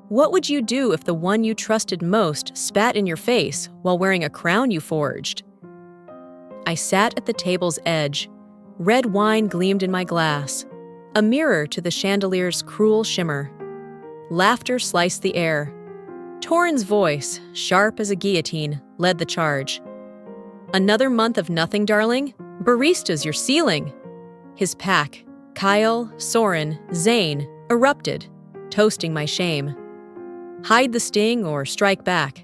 What would you do if the one you trusted most spat in your face while wearing a crown you forged? I sat at the table's edge. Red wine gleamed in my glass, a mirror to the chandelier's cruel shimmer. Laughter sliced the air. Torin's voice, sharp as a guillotine, led the charge. Another month of nothing, darling? Barista's your ceiling. His pack, Kyle, Soren, Zane, erupted, toasting my shame. Hide the sting or strike back.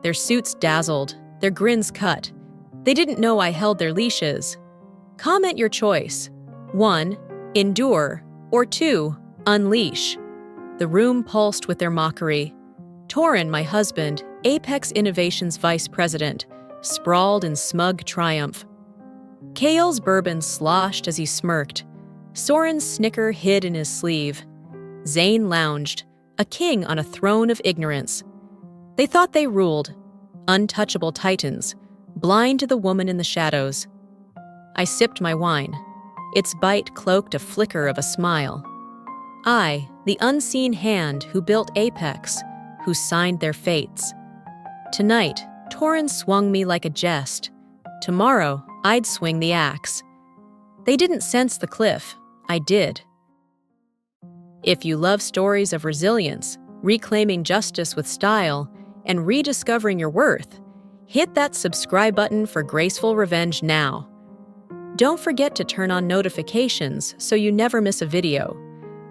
Their suits dazzled, their grins cut. They didn't know I held their leashes. Comment your choice. 1, endure, or 2, unleash. The room pulsed with their mockery. Torin, my husband, Apex Innovations vice president, sprawled in smug triumph. Kale's bourbon sloshed as he smirked. Soren's snicker hid in his sleeve. Zane lounged, a king on a throne of ignorance. They thought they ruled, untouchable titans, blind to the woman in the shadows. I sipped my wine. Its bite cloaked a flicker of a smile. I, the unseen hand who built Apex, who signed their fates. Tonight, Torin swung me like a jest. Tomorrow, I'd swing the axe. They didn't sense the cliff. I did. If you love stories of resilience, reclaiming justice with style, and rediscovering your worth, hit that subscribe button for Graceful Revenge now. Don't forget to turn on notifications so you never miss a video.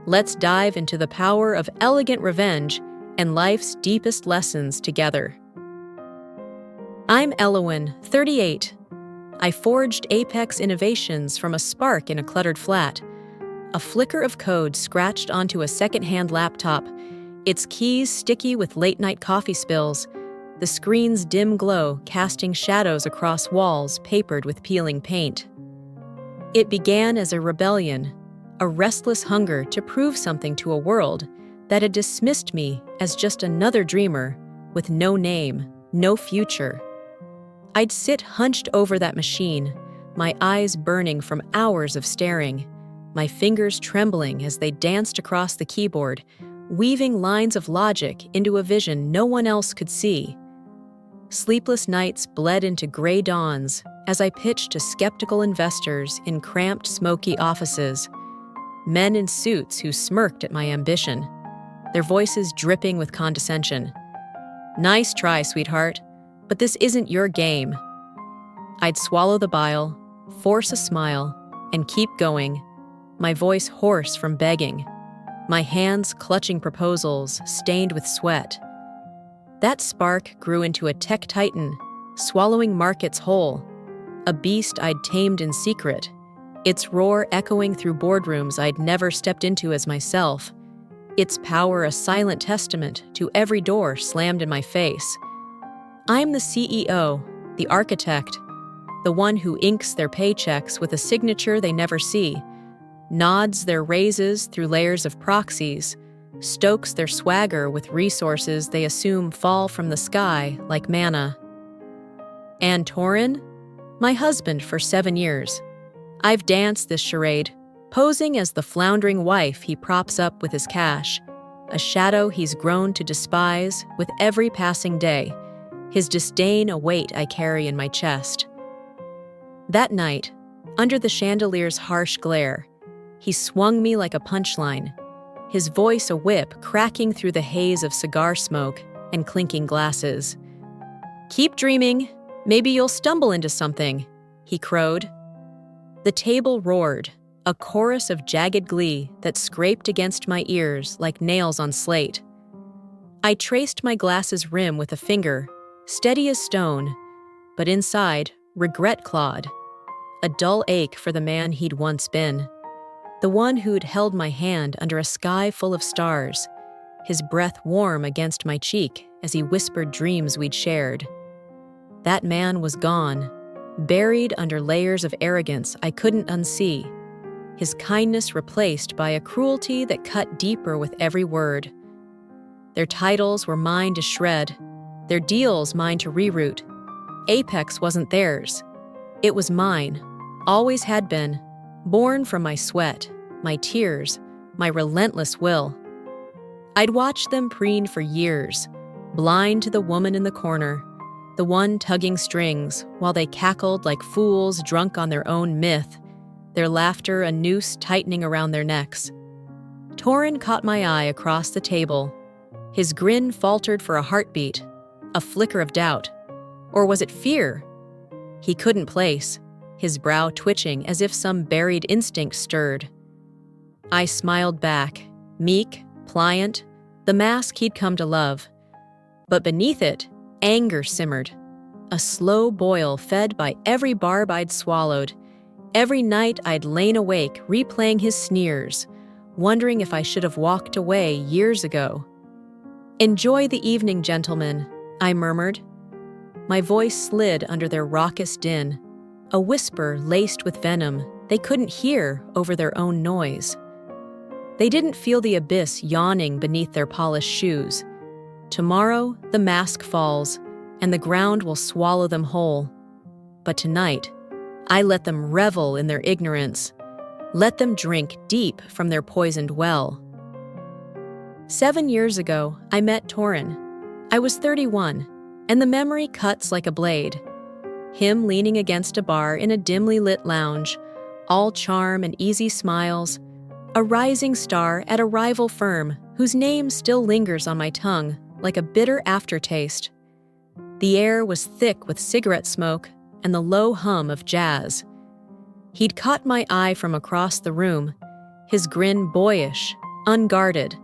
Let's dive into the power of elegant revenge and life's deepest lessons together. I'm Elowen, 38. I forged Apex Innovations from a spark in a cluttered flat. A flicker of code scratched onto a second-hand laptop, its keys sticky with late-night coffee spills, the screen's dim glow casting shadows across walls papered with peeling paint. It began as a rebellion, a restless hunger to prove something to a world that had dismissed me as just another dreamer with no name, no future. I'd sit hunched over that machine, my eyes burning from hours of staring, my fingers trembling as they danced across the keyboard, weaving lines of logic into a vision no one else could see. Sleepless nights bled into gray dawns as I pitched to skeptical investors in cramped, smoky offices, men in suits who smirked at my ambition, their voices dripping with condescension. Nice try, sweetheart, but this isn't your game. I'd swallow the bile, force a smile, and keep going, my voice hoarse from begging, my hands clutching proposals stained with sweat. That spark grew into a tech titan, swallowing markets whole, a beast I'd tamed in secret, its roar echoing through boardrooms I'd never stepped into as myself, its power a silent testament to every door slammed in my face. I'm the CEO, the architect, the one who inks their paychecks with a signature they never see, nods their raises through layers of proxies, stokes their swagger with resources they assume fall from the sky like manna. And Torin? My husband for 7 years. I've danced this charade, posing as the floundering wife he props up with his cash, a shadow he's grown to despise with every passing day, his disdain a weight I carry in my chest. That night, under the chandelier's harsh glare, he swung me like a punchline, his voice a whip cracking through the haze of cigar smoke and clinking glasses. Keep dreaming, maybe you'll stumble into something, he crowed. The table roared, a chorus of jagged glee that scraped against my ears like nails on slate. I traced my glass's rim with a finger, steady as stone, but inside, regret clawed, a dull ache for the man he'd once been. The one who'd held my hand under a sky full of stars, his breath warm against my cheek as he whispered dreams we'd shared. That man was gone, buried under layers of arrogance I couldn't unsee, his kindness replaced by a cruelty that cut deeper with every word. Their titles were mine to shred, their deals mine to reroute. Apex wasn't theirs. It was mine, always had been, born from my sweat, my tears, my relentless will. I'd watched them preen for years, blind to the woman in the corner, the one tugging strings while they cackled like fools drunk on their own myth, their laughter a noose tightening around their necks. Torin caught my eye across the table. His grin faltered for a heartbeat, a flicker of doubt. Or was it fear? He couldn't place, his brow twitching as if some buried instinct stirred. I smiled back, meek, pliant, the mask he'd come to love. But beneath it, anger simmered, a slow boil fed by every barb I'd swallowed, every night I'd lain awake replaying his sneers, wondering if I should have walked away years ago. "Enjoy the evening, gentlemen," I murmured. My voice slid under their raucous din, a whisper laced with venom they couldn't hear over their own noise. They didn't feel the abyss yawning beneath their polished shoes. Tomorrow, the mask falls, and the ground will swallow them whole. But tonight, I let them revel in their ignorance, let them drink deep from their poisoned well. 7 years ago, I met Torin. I was 31, and the memory cuts like a blade. Him leaning against a bar in a dimly lit lounge, all charm and easy smiles, a rising star at a rival firm whose name still lingers on my tongue like a bitter aftertaste. The air was thick with cigarette smoke and the low hum of jazz. He'd caught my eye from across the room, his grin boyish, unguarded,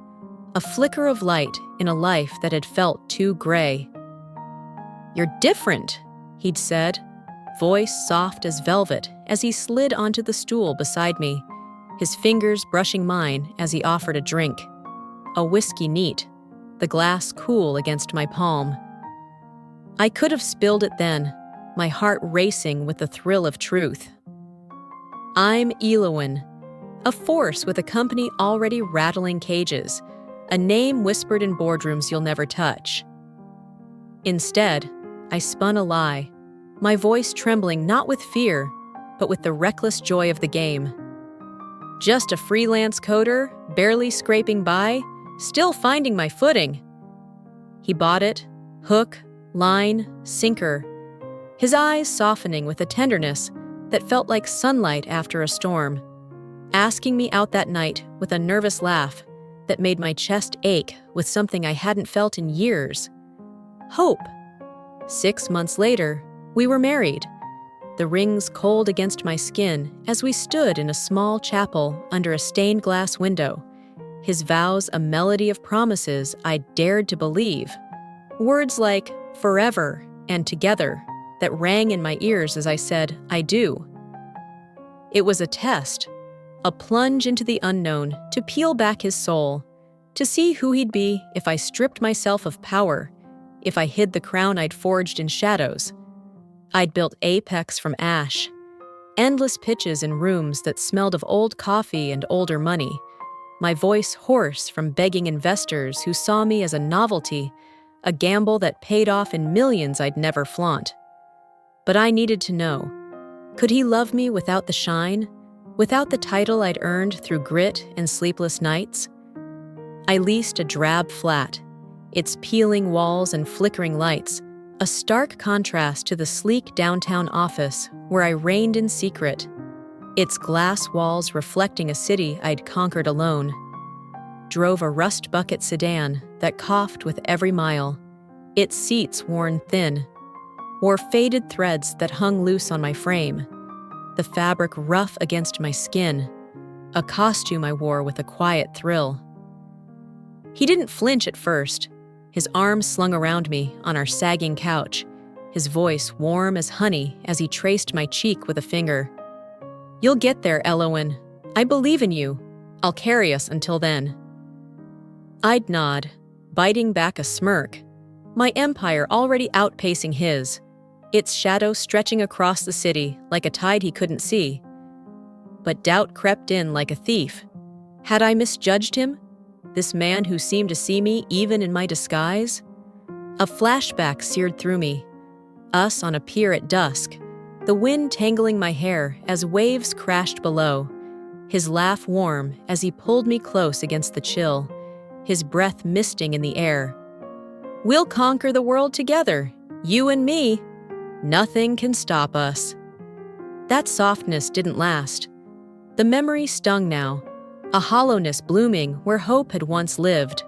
a flicker of light in a life that had felt too gray. "You're different," he'd said, voice soft as velvet as he slid onto the stool beside me, his fingers brushing mine as he offered a drink. A whiskey neat, the glass cool against my palm. I could have spilled it then, my heart racing with the thrill of truth. "I'm Elowin, a force with a company already rattling cages, a name whispered in boardrooms you'll never touch." Instead, I spun a lie, my voice trembling not with fear, but with the reckless joy of the game. "Just a freelance coder, barely scraping by, still finding my footing." He bought it, hook, line, sinker, his eyes softening with a tenderness that felt like sunlight after a storm, asking me out that night with a nervous laugh that made my chest ache with something I hadn't felt in years. Hope. 6 months later, we were married, the rings cold against my skin as we stood in a small chapel under a stained glass window, his vows a melody of promises I dared to believe, words like forever and together that rang in my ears as I said, "I do." It was a test, a plunge into the unknown to peel back his soul, to see who he'd be if I stripped myself of power, if I hid the crown I'd forged in shadows. I'd built Apex from ash, endless pitches in rooms that smelled of old coffee and older money, my voice hoarse from begging investors who saw me as a novelty, a gamble that paid off in millions I'd never flaunt. But I needed to know, could he love me without the shine, without the title I'd earned through grit and sleepless nights? I leased a drab flat, its peeling walls and flickering lights, a stark contrast to the sleek downtown office where I reigned in secret, its glass walls reflecting a city I'd conquered alone. Drove a rust bucket sedan that coughed with every mile, its seats worn thin, wore faded threads that hung loose on my frame, the fabric rough against my skin, a costume I wore with a quiet thrill. He didn't flinch at first, his arms slung around me on our sagging couch, his voice warm as honey as he traced my cheek with a finger. "You'll get there, Elowin. I believe in you. I'll carry us until then." I'd nod, biting back a smirk, my empire already outpacing his, its shadow stretching across the city like a tide he couldn't see. But doubt crept in like a thief. Had I misjudged him? This man who seemed to see me even in my disguise? A flashback seared through me. Us on a pier at dusk, the wind tangling my hair as waves crashed below, his laugh warm as he pulled me close against the chill, his breath misting in the air. "We'll conquer the world together, you and me. Nothing can stop us." That softness didn't last. The memory stung now, a hollowness blooming where hope had once lived.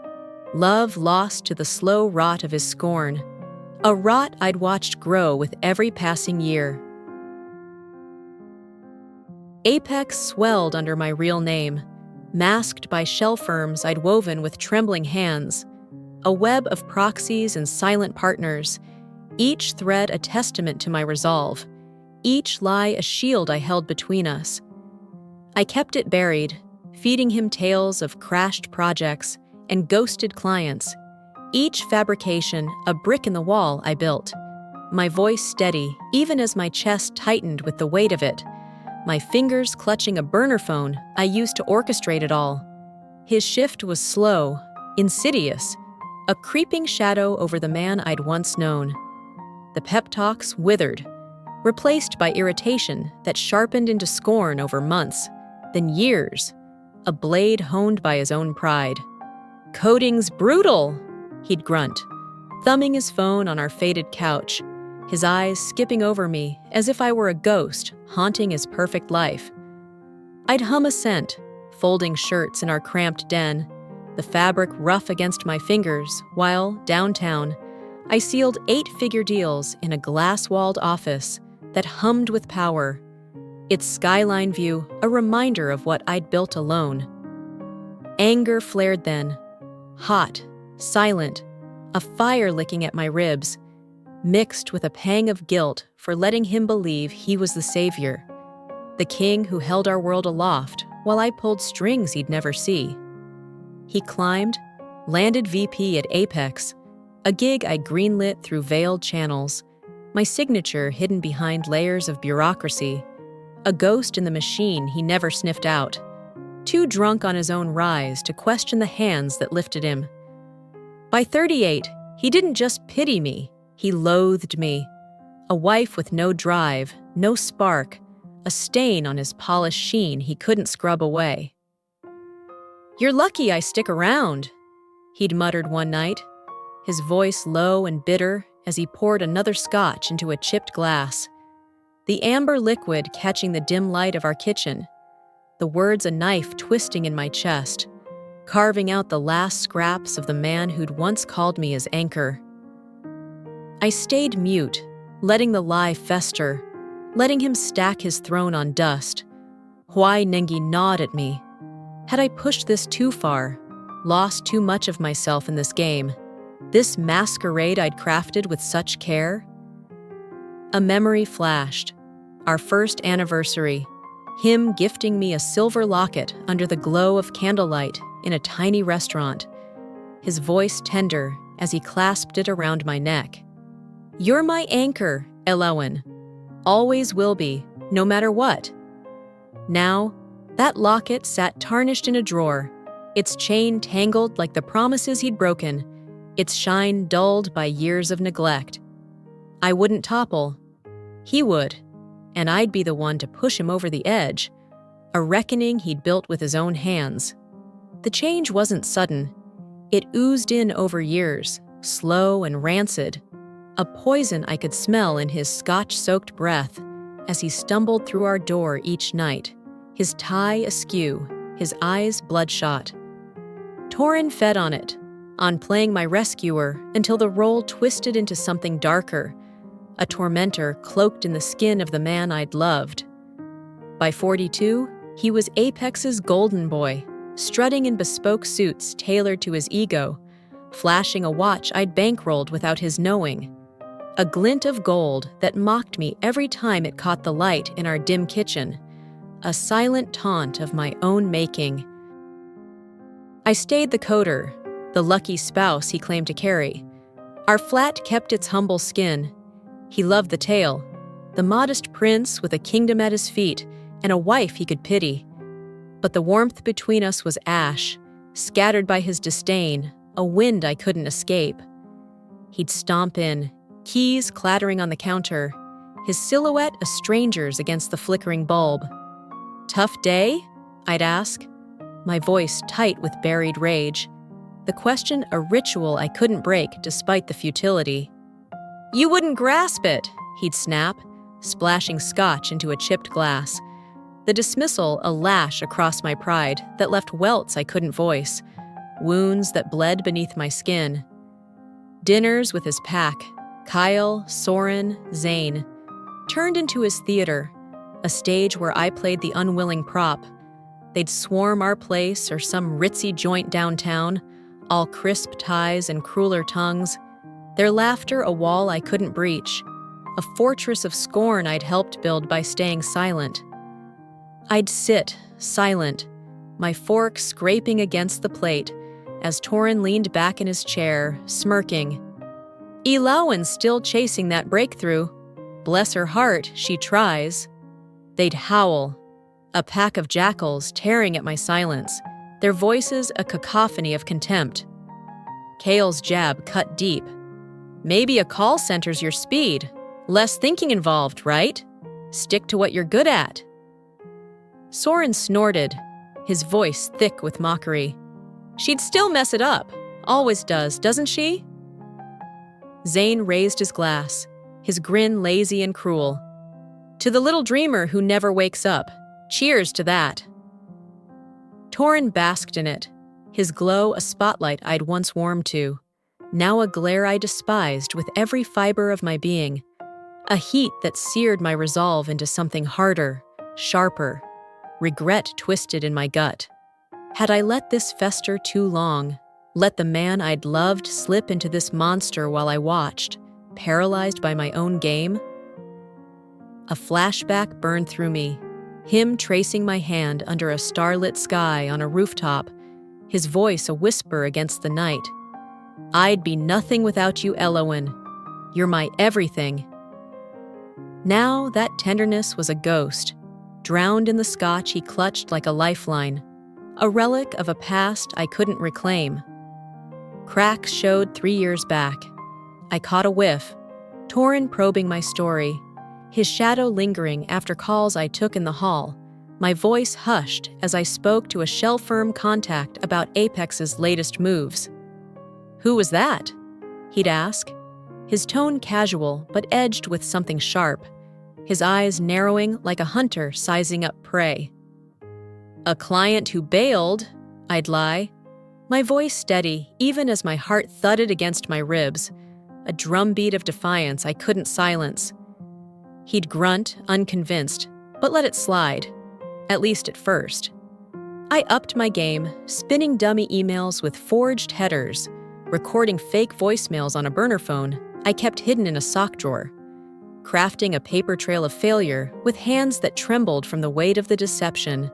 Love lost to the slow rot of his scorn, a rot I'd watched grow with every passing year. Apex swelled under my real name, masked by shell firms I'd woven with trembling hands, a web of proxies and silent partners, each thread a testament to my resolve, each lie a shield I held between us. I kept it buried, feeding him tales of crashed projects and ghosted clients, each fabrication a brick in the wall I built, my voice steady even as my chest tightened with the weight of it, my fingers clutching a burner phone I used to orchestrate it all. His shift was slow, insidious, a creeping shadow over the man I'd once known. The pep talks withered, replaced by irritation that sharpened into scorn over months, then years, a blade honed by his own pride. "Coding's brutal," he'd grunt, thumbing his phone on our faded couch, his eyes skipping over me as if I were a ghost haunting his perfect life. I'd hum a scent, folding shirts in our cramped den, the fabric rough against my fingers, while, downtown, I sealed 8-figure deals in a glass-walled office that hummed with power, its skyline view a reminder of what I'd built alone. Anger flared then, hot, silent, a fire licking at my ribs, mixed with a pang of guilt for letting him believe he was the savior, the king who held our world aloft while I pulled strings he'd never see. He climbed, landed VP at Apex, a gig I greenlit through veiled channels, my signature hidden behind layers of bureaucracy, a ghost in the machine he never sniffed out, too drunk on his own rise to question the hands that lifted him. By 38, he didn't just pity me, he loathed me, a wife with no drive, no spark, a stain on his polished sheen he couldn't scrub away. "You're lucky I stick around," he'd muttered one night, his voice low and bitter as he poured another scotch into a chipped glass, the amber liquid catching the dim light of our kitchen, the words a knife twisting in my chest, carving out the last scraps of the man who'd once called me his anchor. I stayed mute, letting the lie fester, letting him stack his throne on dust. Huai Nengi gnawed at me. Had I pushed this too far, lost too much of myself in this game, this masquerade I'd crafted with such care? A memory flashed. Our first anniversary, him gifting me a silver locket under the glow of candlelight in a tiny restaurant, his voice tender as he clasped it around my neck. "You're my anchor, Elowen. Always will be, no matter what." Now, that locket sat tarnished in a drawer, its chain tangled like the promises he'd broken, its shine dulled by years of neglect. I wouldn't topple. He would, and I'd be the one to push him over the edge, a reckoning he'd built with his own hands. The change wasn't sudden. It oozed in over years, slow and rancid, a poison I could smell in his scotch-soaked breath as he stumbled through our door each night, his tie askew, his eyes bloodshot. Torin fed on it, on playing my rescuer until the role twisted into something darker, a tormentor cloaked in the skin of the man I'd loved. By 42, he was Apex's golden boy, strutting in bespoke suits tailored to his ego, flashing a watch I'd bankrolled without his knowing, a glint of gold that mocked me every time it caught the light in our dim kitchen, a silent taunt of my own making. I stayed the coder, the lucky spouse he claimed to carry. Our flat kept its humble skin. He loved the tale, the modest prince with a kingdom at his feet and a wife he could pity. But the warmth between us was ash, scattered by his disdain, a wind I couldn't escape. He'd stomp in, keys clattering on the counter, his silhouette a stranger's against the flickering bulb. "Tough day?" I'd ask, my voice tight with buried rage. the question a ritual I couldn't break despite the futility. "You wouldn't grasp it," he'd snap, splashing scotch into a chipped glass. The dismissal a lash across my pride that left welts I couldn't voice, wounds that bled beneath my skin. Dinners with his pack, Kyle, Soren, Zane, turned into his theater, a stage where I played the unwilling prop. They'd swarm our place or some ritzy joint downtown, all crisp ties and crueler tongues, their laughter a wall I couldn't breach, a fortress of scorn I'd helped build by staying silent. I'd sit, silent, my fork scraping against the plate, as Torin leaned back in his chair, smirking. Elowen's still chasing that breakthrough. Bless her heart, she tries. They'd howl, a pack of jackals tearing at my silence, their voices a cacophony of contempt. Kale's jab cut deep. Maybe a call center's your speed. Less thinking involved, right? Stick to what you're good at. Soren snorted, his voice thick with mockery. She'd still mess it up. Always does, doesn't she? Zane raised his glass, his grin lazy and cruel. To the little dreamer who never wakes up. Cheers to that. Torin basked in it, his glow a spotlight I'd once warmed to, now a glare I despised with every fiber of my being, a heat that seared my resolve into something harder, sharper, regret twisted in my gut. Had I let this fester too long, let the man I'd loved slip into this monster while I watched, paralyzed by my own game? A flashback burned through me, him tracing my hand under a starlit sky on a rooftop, his voice a whisper against the night. I'd be nothing without you, Elowen. You're my everything. Now that tenderness was a ghost, drowned in the scotch he clutched like a lifeline, a relic of a past I couldn't reclaim. Cracks showed 3 years back. I caught a whiff, Torin probing my story, his shadow lingering after calls I took in the hall, my voice hushed as I spoke to a shell-firm contact about Apex's latest moves. Who was that? He'd ask, his tone casual but edged with something sharp, his eyes narrowing like a hunter sizing up prey. A client who bailed, I'd lie, my voice steady even as my heart thudded against my ribs, a drumbeat of defiance I couldn't silence. He'd grunt, unconvinced, but let it slide, at least at first. I upped my game, spinning dummy emails with forged headers, recording fake voicemails on a burner phone I kept hidden in a sock drawer, crafting a paper trail of failure with hands that trembled from the weight of the deception,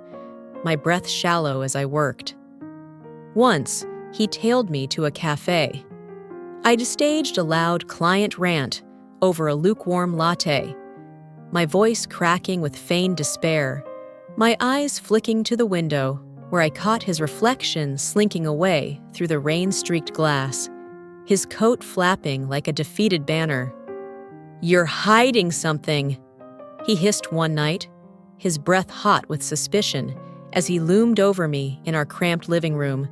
my breath shallow as I worked. Once, he tailed me to a cafe. I'd staged a loud client rant over a lukewarm latte, my voice cracking with feigned despair, my eyes flicking to the window where I caught his reflection slinking away through the rain-streaked glass, his coat flapping like a defeated banner. "You're hiding something," he hissed one night, his breath hot with suspicion as he loomed over me in our cramped living room,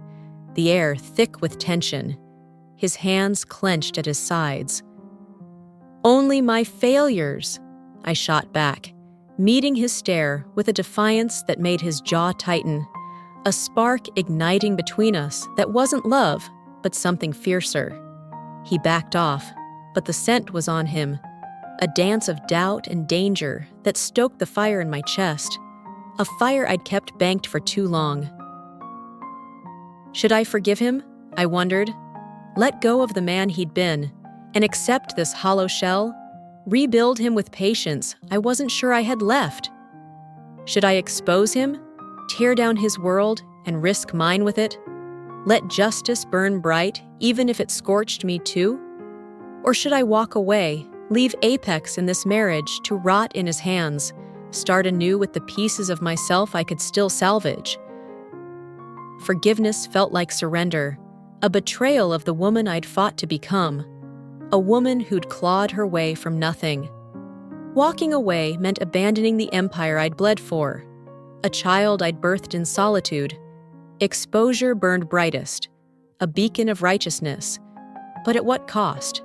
the air thick with tension, his hands clenched at his sides. "Only my failures," I shot back, meeting his stare with a defiance that made his jaw tighten, a spark igniting between us that wasn't love, but something fiercer. He backed off, but the scent was on him, a dance of doubt and danger that stoked the fire in my chest, a fire I'd kept banked for too long. Should I forgive him? I wondered. Let go of the man he'd been, and accept this hollow shell? Rebuild him with patience I wasn't sure I had left? Should I expose him, tear down his world, and risk mine with it? Let justice burn bright, even if it scorched me too? Or should I walk away, leave Apex in this marriage to rot in his hands, start anew with the pieces of myself I could still salvage? Forgiveness felt like surrender, a betrayal of the woman I'd fought to become, a woman who'd clawed her way from nothing. Walking away meant abandoning the empire I'd bled for, a child I'd birthed in solitude. Exposure burned brightest, a beacon of righteousness. But at what cost?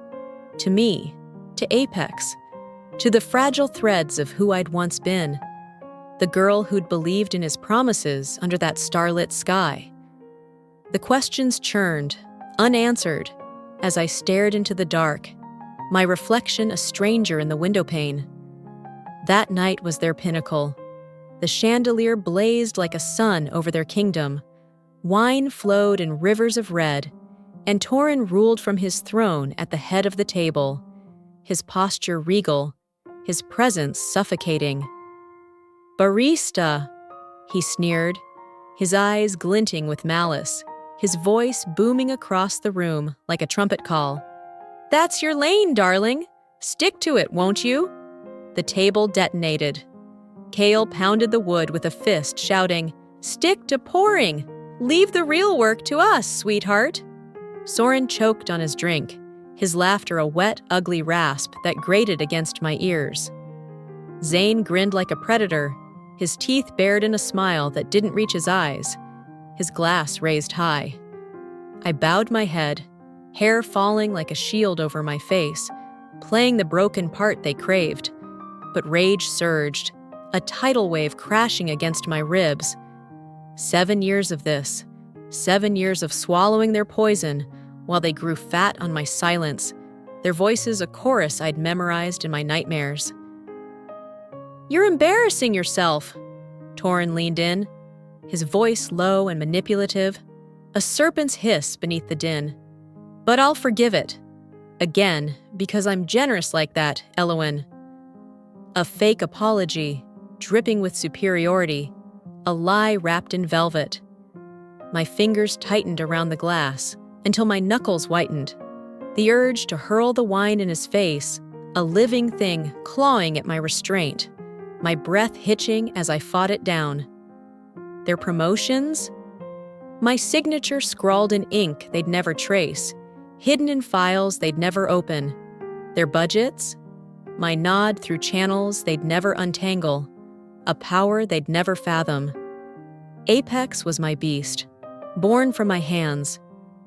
To me, to Apex, to the fragile threads of who I'd once been, the girl who'd believed in his promises under that starlit sky. The questions churned, unanswered, as I stared into the dark, my reflection a stranger in the windowpane. That night was their pinnacle. The chandelier blazed like a sun over their kingdom. Wine flowed in rivers of red, and Torin ruled from his throne at the head of the table, his posture regal, his presence suffocating. "Barista," he sneered, his eyes glinting with malice, his voice booming across the room like a trumpet call. "That's your lane, darling. Stick to it, won't you?" The table detonated. Kale pounded the wood with a fist, shouting, "Stick to pouring! Leave the real work to us, sweetheart!" Soren choked on his drink, his laughter a wet, ugly rasp that grated against my ears. Zane grinned like a predator, his teeth bared in a smile that didn't reach his eyes, his glass raised high. I bowed my head, hair falling like a shield over my face, playing the broken part they craved. But rage surged, a tidal wave crashing against my ribs. 7 years of this, 7 years of swallowing their poison while they grew fat on my silence, their voices a chorus I'd memorized in my nightmares. "You're embarrassing yourself," Torin leaned in, his voice low and manipulative, a serpent's hiss beneath the din. "But I'll forgive it. Again, because I'm generous like that, Elowen." A fake apology, dripping with superiority, a lie wrapped in velvet. My fingers tightened around the glass until my knuckles whitened. The urge to hurl the wine in his face, a living thing clawing at my restraint, my breath hitching as I fought it down. Their promotions? My signature scrawled in ink they'd never trace, hidden in files they'd never open. Their budgets? My nod through channels they'd never untangle, a power they'd never fathom. Apex was my beast, born from my hands,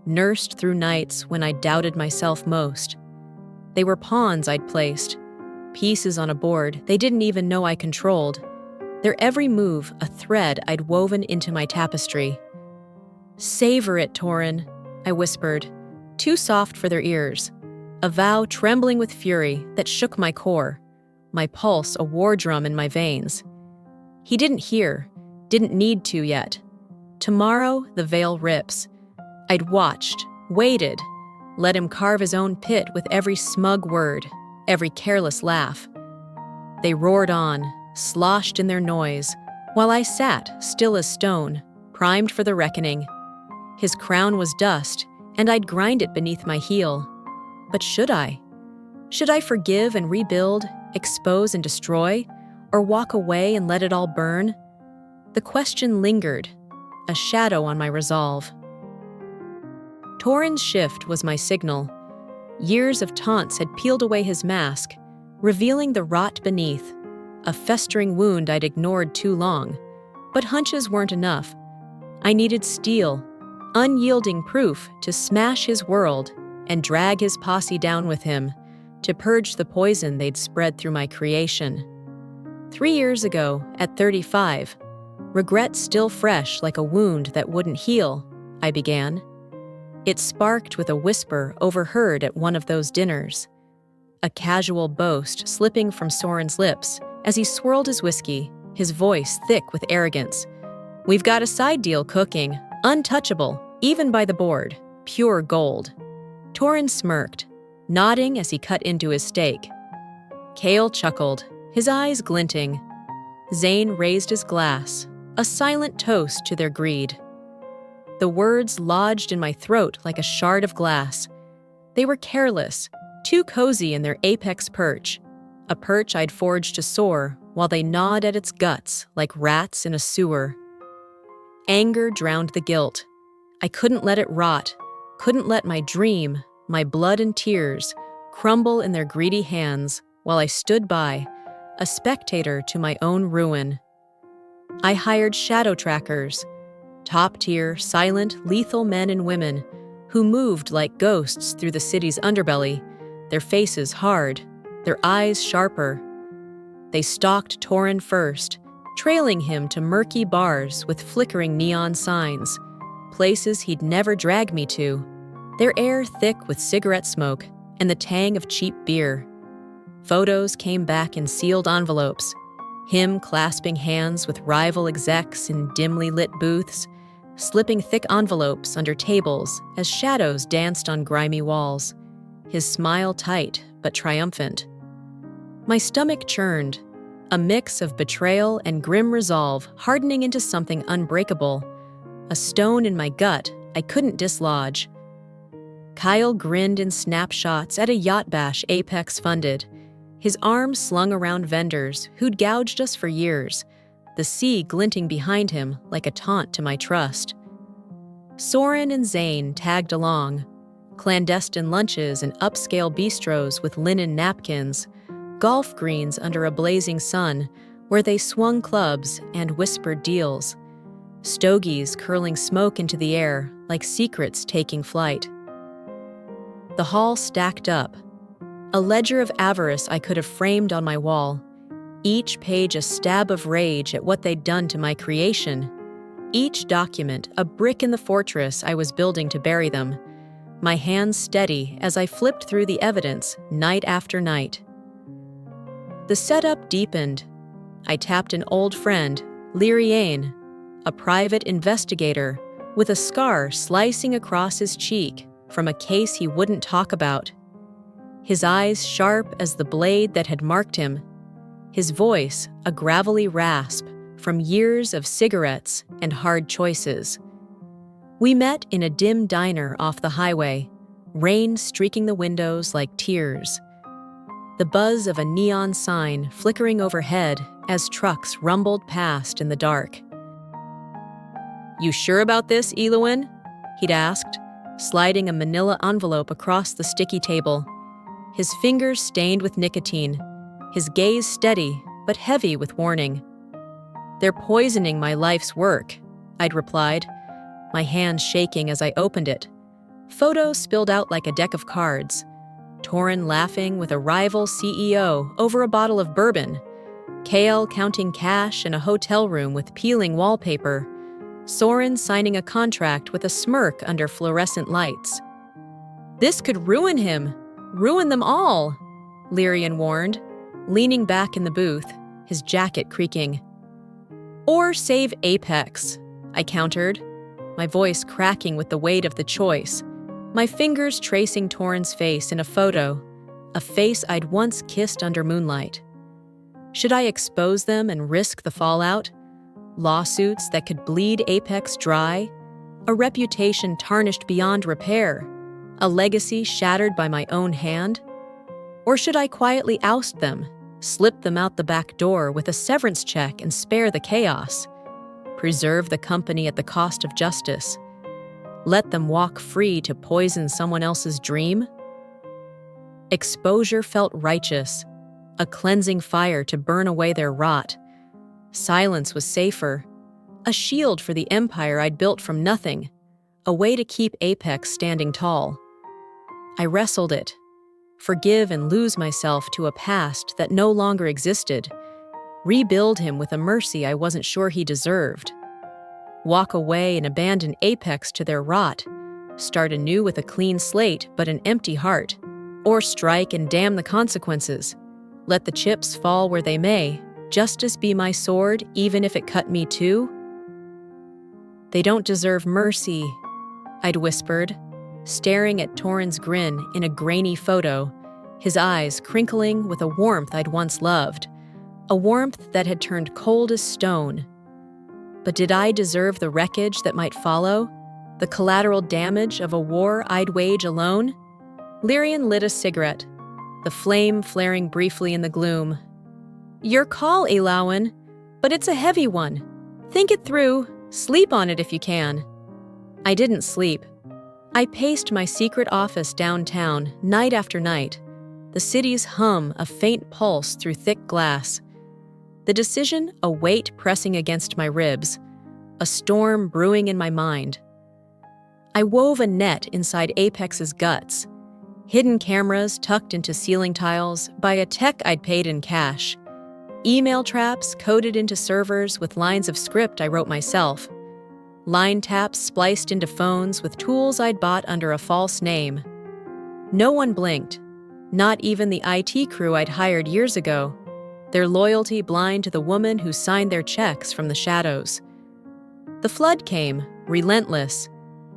nursed through nights when I doubted myself most. They were pawns I'd placed, pieces on a board they didn't even know I controlled, their every move a thread I'd woven into my tapestry. "Savor it, Torin," I whispered, too soft for their ears, a vow trembling with fury that shook my core, my pulse a war drum in my veins. He didn't hear, didn't need to yet. Tomorrow the veil rips. I'd watched, waited, let him carve his own pit with every smug word, every careless laugh. They roared on, sloshed in their noise, while I sat, still as stone, primed for the reckoning. His crown was dust, and I'd grind it beneath my heel. But should I? Should I forgive and rebuild, expose and destroy, or walk away and let it all burn? The question lingered, a shadow on my resolve. Torin's shift was my signal. Years of taunts had peeled away his mask, revealing the rot beneath, a festering wound I'd ignored too long. But hunches weren't enough. I needed steel, unyielding proof to smash his world and drag his posse down with him, to purge the poison they'd spread through my creation. 3 years ago, at 35, regret still fresh like a wound that wouldn't heal, I began. It sparked with a whisper overheard at one of those dinners, a casual boast slipping from Soren's lips as he swirled his whiskey, his voice thick with arrogance. "We've got a side deal cooking, untouchable, even by the board, pure gold." Torin smirked, nodding as he cut into his steak. Kale chuckled, his eyes glinting. Zane raised his glass, a silent toast to their greed. The words lodged in my throat like a shard of glass. They were careless, too cozy in their apex perch, a perch I'd forged to soar while they gnawed at its guts like rats in a sewer. Anger drowned the guilt. I couldn't let it rot, couldn't let my dream, my blood and tears, crumble in their greedy hands while I stood by, a spectator to my own ruin. I hired shadow trackers, top-tier, silent, lethal men and women who moved like ghosts through the city's underbelly, their faces hard, their eyes sharper. They stalked Torin first, trailing him to murky bars with flickering neon signs, places he'd never drag me to, their air thick with cigarette smoke and the tang of cheap beer. Photos came back in sealed envelopes, him clasping hands with rival execs in dimly lit booths, slipping thick envelopes under tables as shadows danced on grimy walls, his smile tight but triumphant. My stomach churned, a mix of betrayal and grim resolve hardening into something unbreakable, a stone in my gut I couldn't dislodge. Kyle grinned in snapshots at a yacht bash Apex funded, his arms slung around vendors who'd gouged us for years, the sea glinting behind him like a taunt to my trust. Soren and Zane tagged along, clandestine lunches and upscale bistros with linen napkins, golf greens under a blazing sun where they swung clubs and whispered deals, stogies curling smoke into the air like secrets taking flight. The hall stacked up, a ledger of avarice I could have framed on my wall, each page a stab of rage at what they'd done to my creation, each document a brick in the fortress I was building to bury them, my hands steady as I flipped through the evidence night after night. The setup deepened. I tapped an old friend, Lyriane, a private investigator with a scar slicing across his cheek from a case he wouldn't talk about. His eyes sharp as the blade that had marked him, his voice a gravelly rasp from years of cigarettes and hard choices. We met in a dim diner off the highway, rain streaking the windows like tears. The buzz of a neon sign flickering overhead as trucks rumbled past in the dark. "You sure about this, Eloin?" he'd asked, sliding a manila envelope across the sticky table. His fingers stained with nicotine, his gaze steady but heavy with warning. "They're poisoning my life's work," I'd replied, my hands shaking as I opened it. Photos spilled out like a deck of cards. Torin laughing with a rival CEO over a bottle of bourbon, Kale counting cash in a hotel room with peeling wallpaper, Soren signing a contract with a smirk under fluorescent lights. "This could ruin him, ruin them all," Lyrian warned, leaning back in the booth, his jacket creaking. "Or save Apex," I countered, my voice cracking with the weight of the choice, my fingers tracing Torin's face in a photo, a face I'd once kissed under moonlight. Should I expose them and risk the fallout? Lawsuits that could bleed Apex dry? A reputation tarnished beyond repair? A legacy shattered by my own hand? Or should I quietly oust them, slip them out the back door with a severance check and spare the chaos? Preserve the company at the cost of justice? Let them walk free to poison someone else's dream? Exposure felt righteous, a cleansing fire to burn away their rot. Silence was safer, a shield for the empire I'd built from nothing, a way to keep Apex standing tall. I wrestled it, forgive and lose myself to a past that no longer existed, rebuild him with a mercy I wasn't sure he deserved. Walk away and abandon Apex to their rot, start anew with a clean slate but an empty heart, or strike and damn the consequences. Let the chips fall where they may, justice be my sword even if it cut me too. "They don't deserve mercy," I'd whispered, staring at Torin's grin in a grainy photo, his eyes crinkling with a warmth I'd once loved, a warmth that had turned cold as stone. But did I deserve the wreckage that might follow? The collateral damage of a war I'd wage alone? Lyrian lit a cigarette, the flame flaring briefly in the gloom. "Your call, Elawin, but it's a heavy one. Think it through, sleep on it if you can." I didn't sleep. I paced my secret office downtown night after night, the city's hum a faint pulse through thick glass. The decision a weight pressing against my ribs, a storm brewing in my mind. I wove a net inside Apex's guts, hidden cameras tucked into ceiling tiles by a tech I'd paid in cash, email traps coded into servers with lines of script I wrote myself, line taps spliced into phones with tools I'd bought under a false name. No one blinked, not even the IT crew I'd hired years ago, their loyalty blind to the woman who signed their checks from the shadows. The flood came, relentless,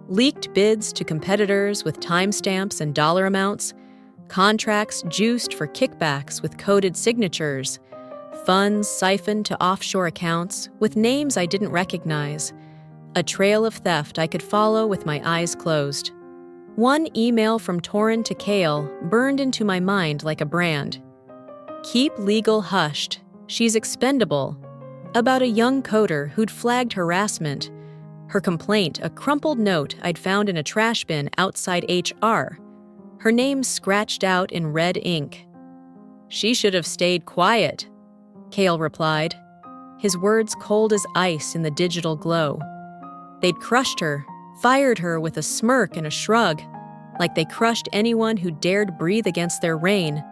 leaked bids to competitors with timestamps and dollar amounts, contracts juiced for kickbacks with coded signatures, funds siphoned to offshore accounts with names I didn't recognize, a trail of theft I could follow with my eyes closed. One email from Torin to Kale burned into my mind like a brand. Keep legal hushed, she's expendable. About a young coder who'd flagged harassment. Her complaint, a crumpled note I'd found in a trash bin outside HR. Her name scratched out in red ink. She should have stayed quiet, Kale replied, his words cold as ice in the digital glow. They'd crushed her, fired her with a smirk and a shrug, like they crushed anyone who dared breathe against their reign,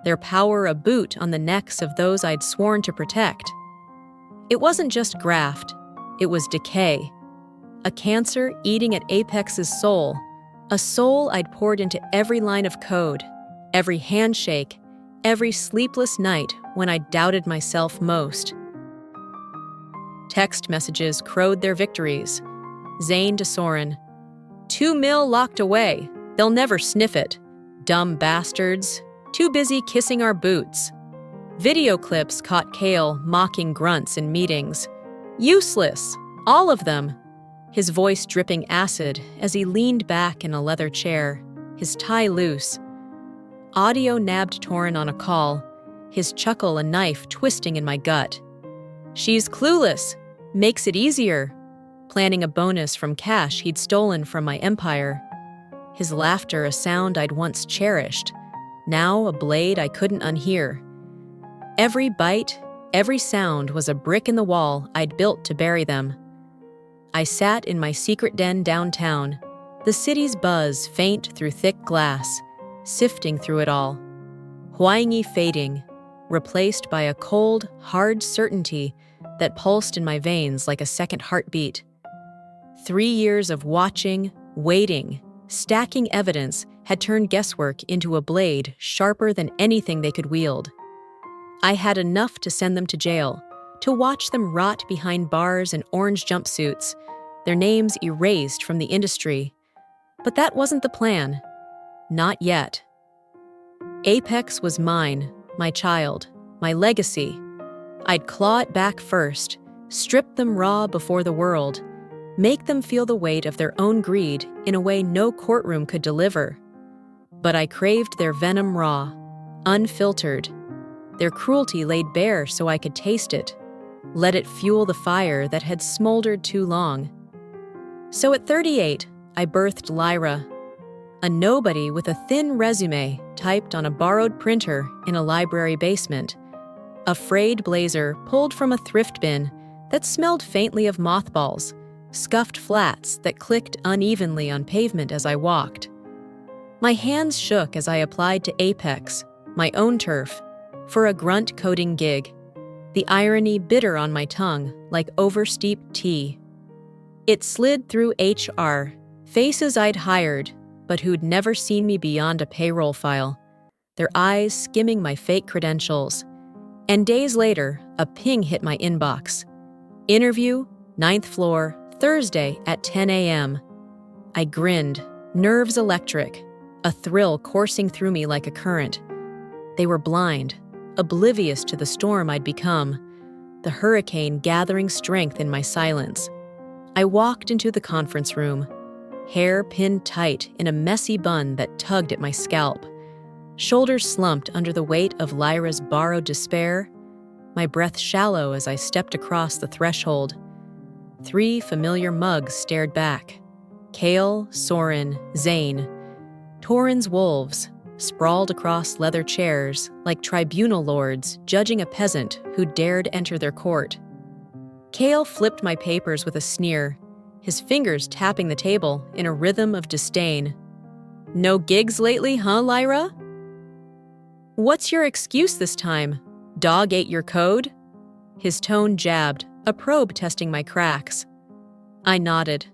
their power a boot on the necks of those I'd sworn to protect. It wasn't just graft, it was decay. A cancer eating at Apex's soul, a soul I'd poured into every line of code, every handshake, every sleepless night when I doubted myself most. Text messages crowed their victories. Zane to Soren. 2 mil locked away. They'll never sniff it. Dumb bastards. Too busy kissing our boots. Video clips caught Kale mocking grunts in meetings. Useless. All of them. His voice dripping acid as he leaned back in a leather chair, his tie loose. Audio nabbed Torin on a call, his chuckle a knife twisting in my gut. She's clueless. Makes it easier. Planning a bonus from cash he'd stolen from my empire. His laughter a sound I'd once cherished, now a blade I couldn't unhear. Every bite, every sound was a brick in the wall I'd built to bury them. I sat in my secret den downtown, the city's buzz faint through thick glass, sifting through it all. Huaingi fading, replaced by a cold, hard certainty that pulsed in my veins like a second heartbeat. 3 years of watching, waiting, stacking evidence had turned guesswork into a blade sharper than anything they could wield. I had enough to send them to jail, to watch them rot behind bars and orange jumpsuits, their names erased from the industry. But that wasn't the plan. Not yet. Apex was mine, my child, my legacy. I'd claw it back first, strip them raw before the world, make them feel the weight of their own greed in a way no courtroom could deliver. But I craved their venom raw, unfiltered, their cruelty laid bare so I could taste it, let it fuel the fire that had smoldered too long. So at 38, I birthed Lyra, a nobody with a thin resume typed on a borrowed printer in a library basement, a frayed blazer pulled from a thrift bin that smelled faintly of mothballs, scuffed flats that clicked unevenly on pavement as I walked. My hands shook as I applied to Apex, my own turf, for a grunt coding gig, the irony bitter on my tongue like oversteeped tea. It slid through HR, faces I'd hired, but who'd never seen me beyond a payroll file, their eyes skimming my fake credentials. And days later, a ping hit my inbox. Interview, 9th floor, Thursday at 10 a.m. I grinned, nerves electric, a thrill coursing through me like a current. They were blind, oblivious to the storm I'd become, the hurricane gathering strength in my silence. I walked into the conference room, hair pinned tight in a messy bun that tugged at my scalp, shoulders slumped under the weight of Lyra's borrowed despair, my breath shallow as I stepped across the threshold. 3 familiar mugs stared back. Kale, Soren, Zane. Torin's wolves, sprawled across leather chairs like tribunal lords judging a peasant who dared enter their court. Kale flipped my papers with a sneer, his fingers tapping the table in a rhythm of disdain. "No gigs lately, huh, Lyra? What's your excuse this time? Dog ate your code?" His tone jabbed, a probe testing my cracks. I nodded,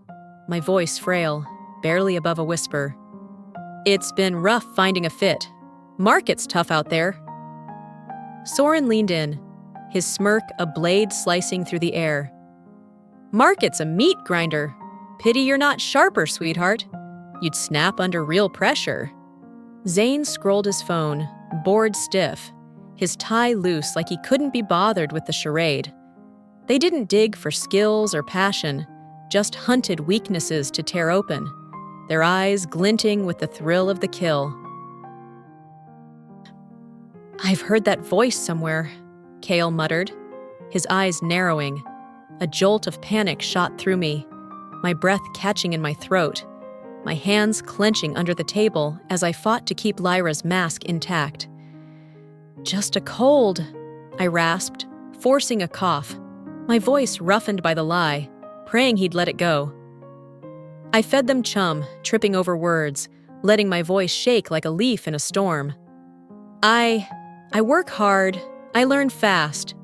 my voice frail, barely above a whisper. "It's been rough finding a fit. Market's tough out there." Soren leaned in, his smirk a blade slicing through the air. "Market's a meat grinder. Pity you're not sharper, sweetheart. You'd snap under real pressure." Zane scrolled his phone, bored stiff, his tie loose like he couldn't be bothered with the charade. They didn't dig for skills or passion, just hunted weaknesses to tear open, their eyes glinting with the thrill of the kill. "I've heard that voice somewhere," Cale muttered, his eyes narrowing. A jolt of panic shot through me, my breath catching in my throat, my hands clenching under the table as I fought to keep Lyra's mask intact. "Just a cold," I rasped, forcing a cough, my voice roughened by the lie, praying he'd let it go. I fed them chum, tripping over words, letting my voice shake like a leaf in a storm. I work hard, I learn fast."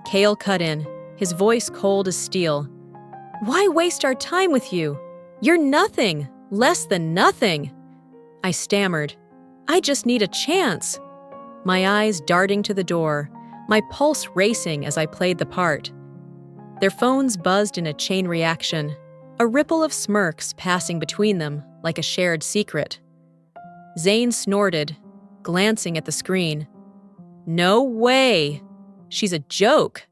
Cale cut in, his voice cold as steel. "Why waste our time with you? You're nothing, less than nothing." I stammered. "I just need a chance." My eyes darting to the door, my pulse racing as I played the part. Their phones buzzed in a chain reaction, a ripple of smirks passing between them like a shared secret. Zane snorted, glancing at the screen. "No way! She's a joke!"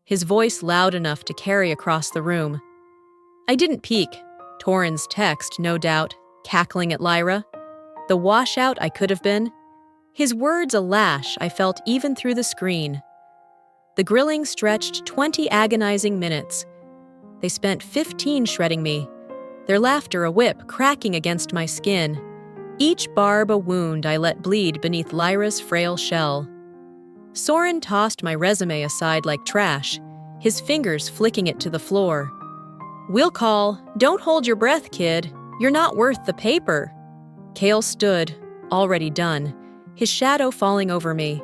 His voice loud enough to carry across the room. I didn't peek, Torrin's text, no doubt, cackling at Lyra. The washout I could have been. His words a lash I felt even through the screen. The grilling stretched 20 agonizing minutes. They spent 15 shredding me, their laughter a whip cracking against my skin, each barb a wound I let bleed beneath Lyra's frail shell. Soren tossed my resume aside like trash, his fingers flicking it to the floor. "We'll call. Don't hold your breath, kid. You're not worth the paper." Cale stood, already done, his shadow falling over me.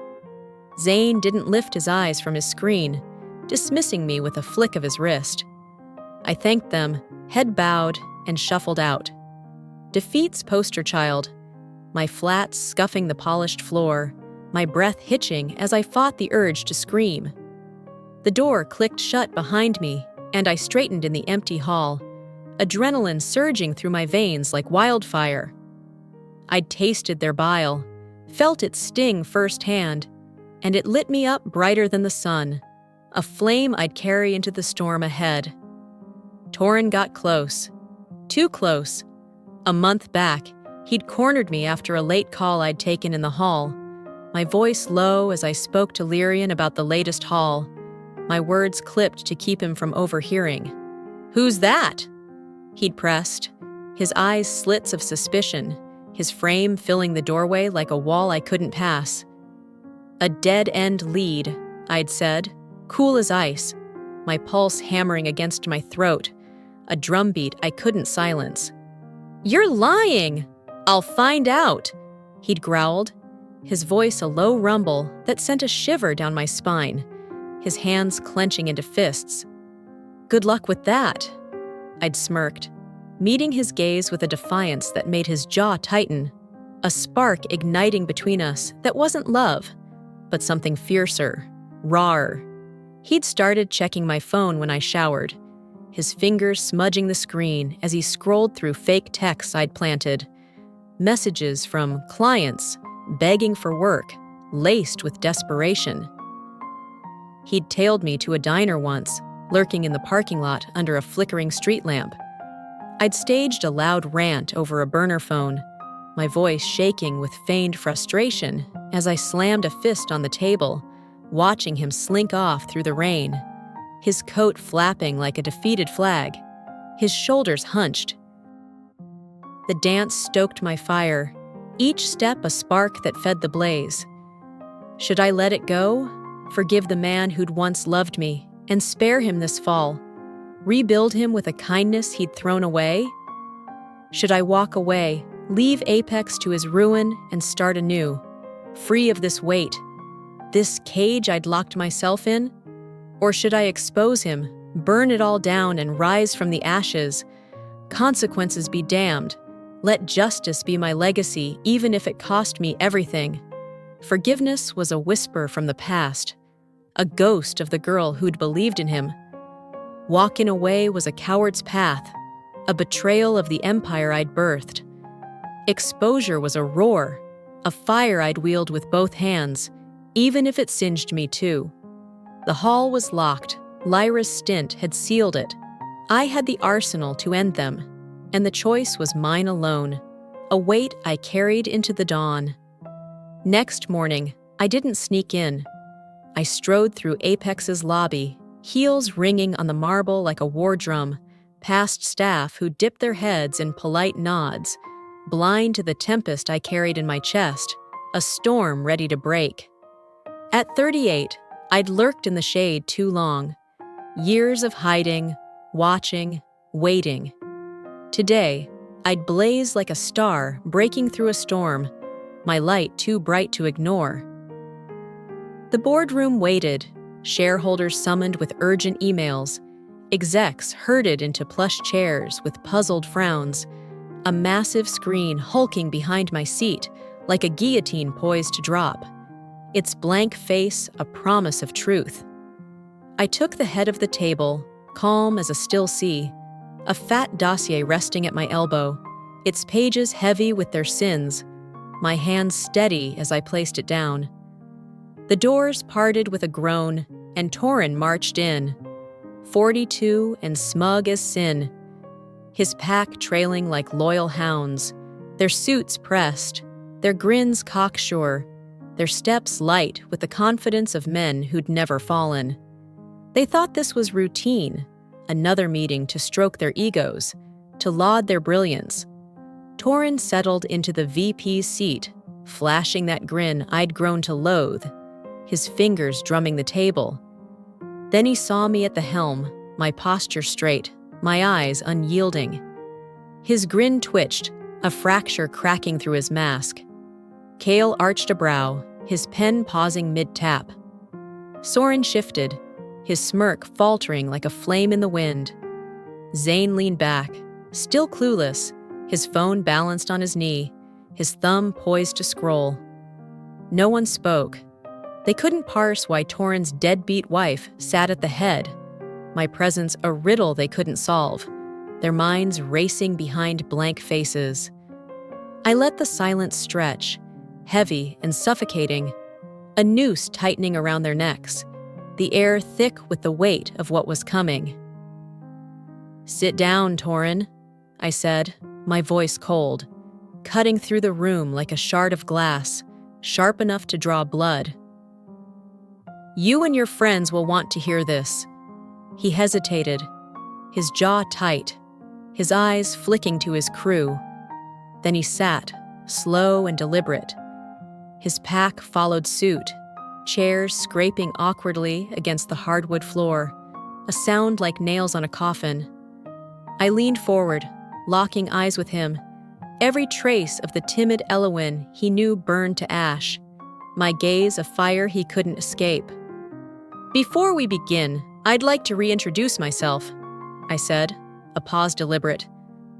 Zane didn't lift his eyes from his screen, dismissing me with a flick of his wrist. I thanked them, head bowed, and shuffled out. Defeat's poster child, my flats scuffing the polished floor, my breath hitching as I fought the urge to scream. The door clicked shut behind me, and I straightened in the empty hall, adrenaline surging through my veins like wildfire. I'd tasted their bile, felt its sting firsthand, and it lit me up brighter than the sun, a flame I'd carry into the storm ahead. Torrin got close. Too close. A month back, he'd cornered me after a late call I'd taken in the hall, my voice low as I spoke to Lyrian about the latest haul, my words clipped to keep him from overhearing. "Who's that?" He'd pressed, his eyes slits of suspicion, his frame filling the doorway like a wall I couldn't pass. "A dead-end lead," I'd said, cool as ice, my pulse hammering against my throat, a drumbeat I couldn't silence. "You're lying! I'll find out," he'd growled, his voice a low rumble that sent a shiver down my spine, his hands clenching into fists. "Good luck with that," I'd smirked, meeting his gaze with a defiance that made his jaw tighten, a spark igniting between us that wasn't love, but something fiercer, rawer. He'd started checking my phone when I showered, his fingers smudging the screen as he scrolled through fake texts I'd planted. Messages from clients, begging for work, laced with desperation. He'd tailed me to a diner once, lurking in the parking lot under a flickering street lamp. I'd staged a loud rant over a burner phone, my voice shaking with feigned frustration as I slammed a fist on the table, watching him slink off through the rain, his coat flapping like a defeated flag, his shoulders hunched. The dance stoked my fire, each step a spark that fed the blaze. Should I let it go? Forgive the man who'd once loved me, and spare him this fall? Rebuild him with a kindness he'd thrown away? Should I walk away, leave Apex to his ruin, and start anew, free of this weight, this cage I'd locked myself in? Or should I expose him, burn it all down, and rise from the ashes? Consequences be damned. Let justice be my legacy, even if it cost me everything. Forgiveness was a whisper from the past, a ghost of the girl who'd believed in him. Walking away was a coward's path, a betrayal of the empire I'd birthed. Exposure was a roar, a fire I'd wield with both hands, even if it singed me too. The hall was locked. Lyra's stint had sealed it. I had the arsenal to end them, and the choice was mine alone, a weight I carried into the dawn. Next morning, I didn't sneak in. I strode through Apex's lobby, heels ringing on the marble like a war drum, past staff who dipped their heads in polite nods, blind to the tempest I carried in my chest, a storm ready to break. At 38, I'd lurked in the shade too long. Years of hiding, watching, waiting. Today, I'd blaze like a star breaking through a storm, my light too bright to ignore. The boardroom waited, shareholders summoned with urgent emails, execs herded into plush chairs with puzzled frowns, a massive screen hulking behind my seat like a guillotine poised to drop, its blank face a promise of truth. I took the head of the table, calm as a still sea, a fat dossier resting at my elbow, its pages heavy with their sins, my hands steady as I placed it down. The doors parted with a groan, and Torin marched in, 42 and smug as sin, his pack trailing like loyal hounds, their suits pressed, their grins cocksure, their steps light with the confidence of men who'd never fallen. They thought this was routine, another meeting to stroke their egos, to laud their brilliance. Torin settled into the VP's seat, flashing that grin I'd grown to loathe, his fingers drumming the table. Then he saw me at the helm, my posture straight, my eyes unyielding. His grin twitched, a fracture cracking through his mask. Cale arched a brow, his pen pausing mid-tap. Soren shifted, his smirk faltering like a flame in the wind. Zane leaned back, still clueless, his phone balanced on his knee, his thumb poised to scroll. No one spoke. They couldn't parse why Torin's deadbeat wife sat at the head, my presence a riddle they couldn't solve, their minds racing behind blank faces. I let the silence stretch, heavy and suffocating, a noose tightening around their necks, the air thick with the weight of what was coming. "Sit down, Torin," I said, my voice cold, cutting through the room like a shard of glass, sharp enough to draw blood. "You and your friends will want to hear this." He hesitated, his jaw tight, his eyes flicking to his crew. Then he sat, slow and deliberate. His pack followed suit, chairs scraping awkwardly against the hardwood floor, a sound like nails on a coffin. I leaned forward, locking eyes with him, every trace of the timid Elowyn he knew burned to ash, my gaze a fire he couldn't escape. "Before we begin, I'd like to reintroduce myself," I said, a pause deliberate,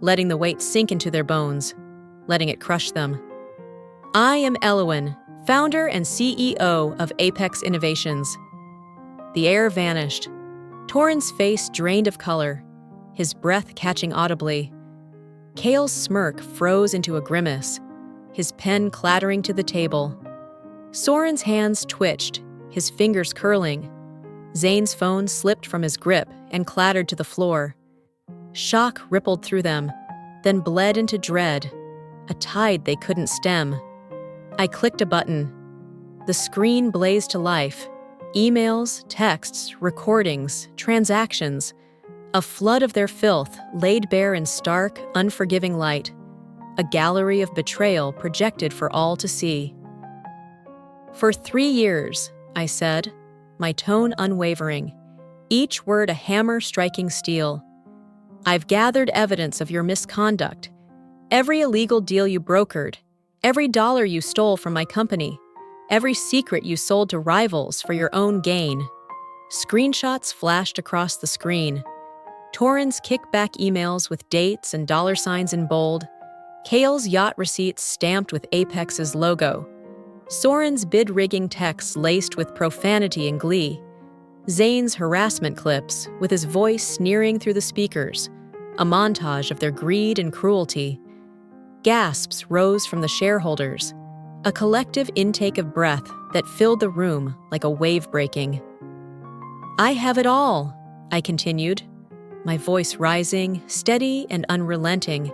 letting the weight sink into their bones, letting it crush them. "I am Elowyn, founder and CEO of Apex Innovations." The air vanished. Torin's face drained of color, his breath catching audibly. Cale's smirk froze into a grimace, his pen clattering to the table. Soren's hands twitched, his fingers curling. Zane's phone slipped from his grip and clattered to the floor. Shock rippled through them, then bled into dread, a tide they couldn't stem. I clicked a button. The screen blazed to life. Emails, texts, recordings, transactions. A flood of their filth laid bare in stark, unforgiving light. A gallery of betrayal projected for all to see. "For 3 years," I said, my tone unwavering, each word a hammer striking steel. I've gathered evidence of your misconduct. Every illegal deal you brokered, every dollar you stole from my company, every secret you sold to rivals for your own gain. Screenshots flashed across the screen. Torrens kickback emails with dates and dollar signs in bold. Kale's yacht receipts stamped with Apex's logo. Soren's bid-rigging texts laced with profanity and glee. Zane's harassment clips, with his voice sneering through the speakers, a montage of their greed and cruelty. Gasps rose from the shareholders, a collective intake of breath that filled the room like a wave breaking. I have it all, I continued, my voice rising, steady and unrelenting.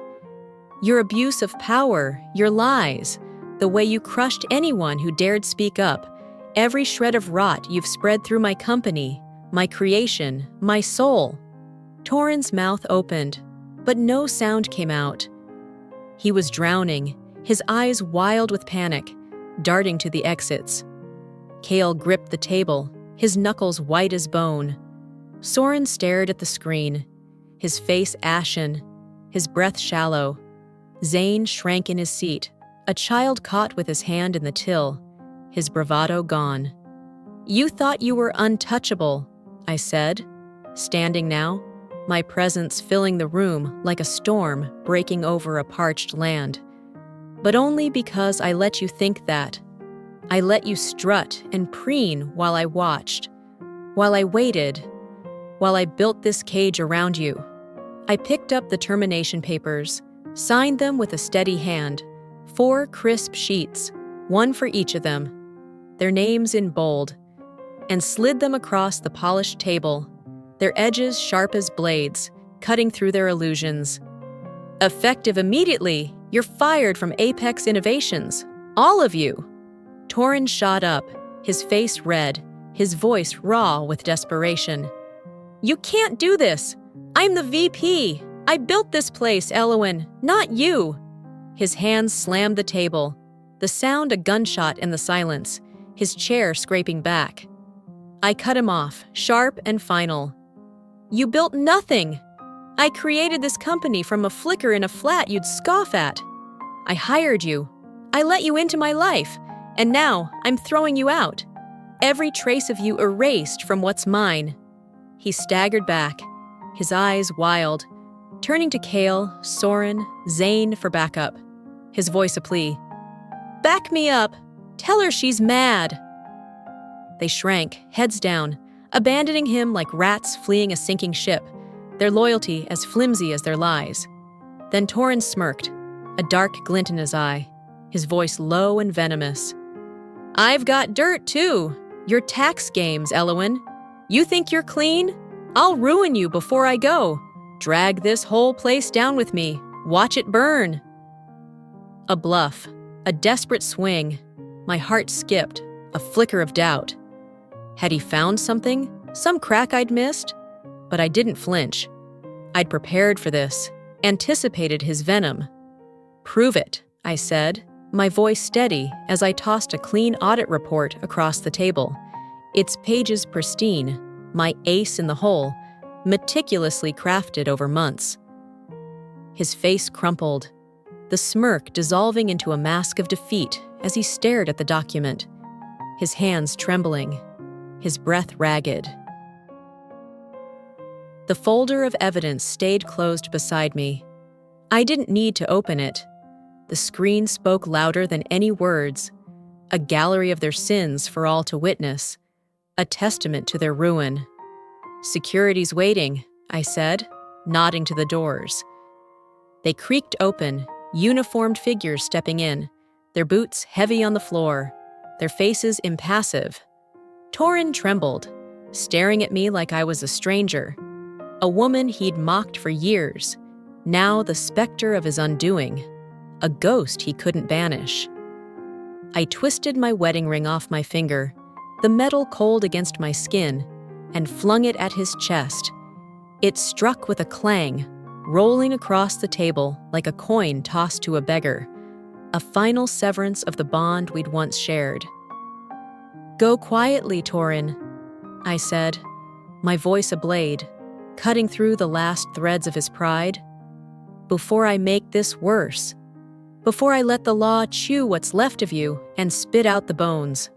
Your abuse of power, your lies, the way you crushed anyone who dared speak up, every shred of rot you've spread through my company, my creation, my soul. Torrens' mouth opened, but no sound came out. He was drowning, his eyes wild with panic, darting to the exits. Kale gripped the table, his knuckles white as bone. Soren stared at the screen, his face ashen, his breath shallow. Zane shrank in his seat, a child caught with his hand in the till, his bravado gone. You thought you were untouchable, I said, standing now, my presence filling the room like a storm breaking over a parched land. But only because I let you think that. I let you strut and preen while I watched, while I waited, while I built this cage around you. I picked up the termination papers, signed them with a steady hand, 4 crisp sheets, one for each of them, their names in bold, and slid them across the polished table, their edges sharp as blades, cutting through their illusions. Effective immediately, you're fired from Apex Innovations, all of you. Torrens shot up, his face red, his voice raw with desperation. You can't do this. I'm the VP. I built this place, Elowen, not you. His hands slammed the table, the sound a gunshot in the silence, his chair scraping back. I cut him off, sharp and final. You built nothing. I created this company from a flicker in a flat you'd scoff at. I hired you. I let you into my life, and now I'm throwing you out. Every trace of you erased from what's mine. He staggered back, his eyes wild, turning to Kale, Soren, Zane for backup, his voice a plea. Back me up. Tell her she's mad. They shrank, heads down, abandoning him like rats fleeing a sinking ship, their loyalty as flimsy as their lies. Then Torrens smirked, a dark glint in his eye, his voice low and venomous. I've got dirt, too. Your tax games, Elowen. You think you're clean? I'll ruin you before I go. Drag this whole place down with me. Watch it burn. A bluff, a desperate swing. My heart skipped, a flicker of doubt. Had he found something, some crack I'd missed? But I didn't flinch. I'd prepared for this, anticipated his venom. Prove it, I said, my voice steady as I tossed a clean audit report across the table. Its pages pristine, my ace in the hole, meticulously crafted over months. His face crumpled, the smirk dissolving into a mask of defeat as he stared at the document, his hands trembling, his breath ragged. The folder of evidence stayed closed beside me. I didn't need to open it. The screen spoke louder than any words, a gallery of their sins for all to witness, a testament to their ruin. Security's waiting, I said, nodding to the doors. They creaked open, uniformed figures stepping in, their boots heavy on the floor, their faces impassive. Torrens trembled, staring at me like I was a stranger, a woman he'd mocked for years, now the specter of his undoing, a ghost he couldn't banish. I twisted my wedding ring off my finger, the metal cold against my skin, and flung it at his chest. It struck with a clang, rolling across the table like a coin tossed to a beggar, a final severance of the bond we'd once shared. Go quietly, Torrens, I said, my voice a blade, cutting through the last threads of his pride. Before I make this worse, before I let the law chew what's left of you and spit out the bones.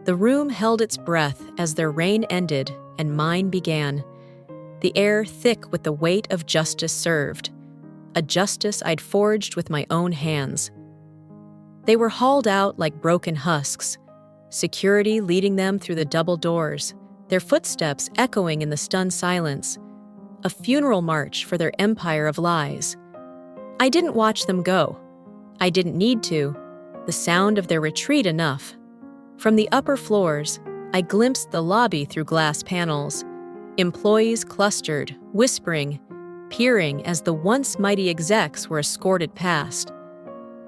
The room held its breath as their reign ended and mine began, the air thick with the weight of justice served, a justice I'd forged with my own hands. They were hauled out like broken husks, security leading them through the double doors, their footsteps echoing in the stunned silence, a funeral march for their empire of lies. I didn't watch them go. I didn't need to. The sound of their retreat enough. From the upper floors, I glimpsed the lobby through glass panels, employees clustered, whispering, peering as the once mighty execs were escorted past.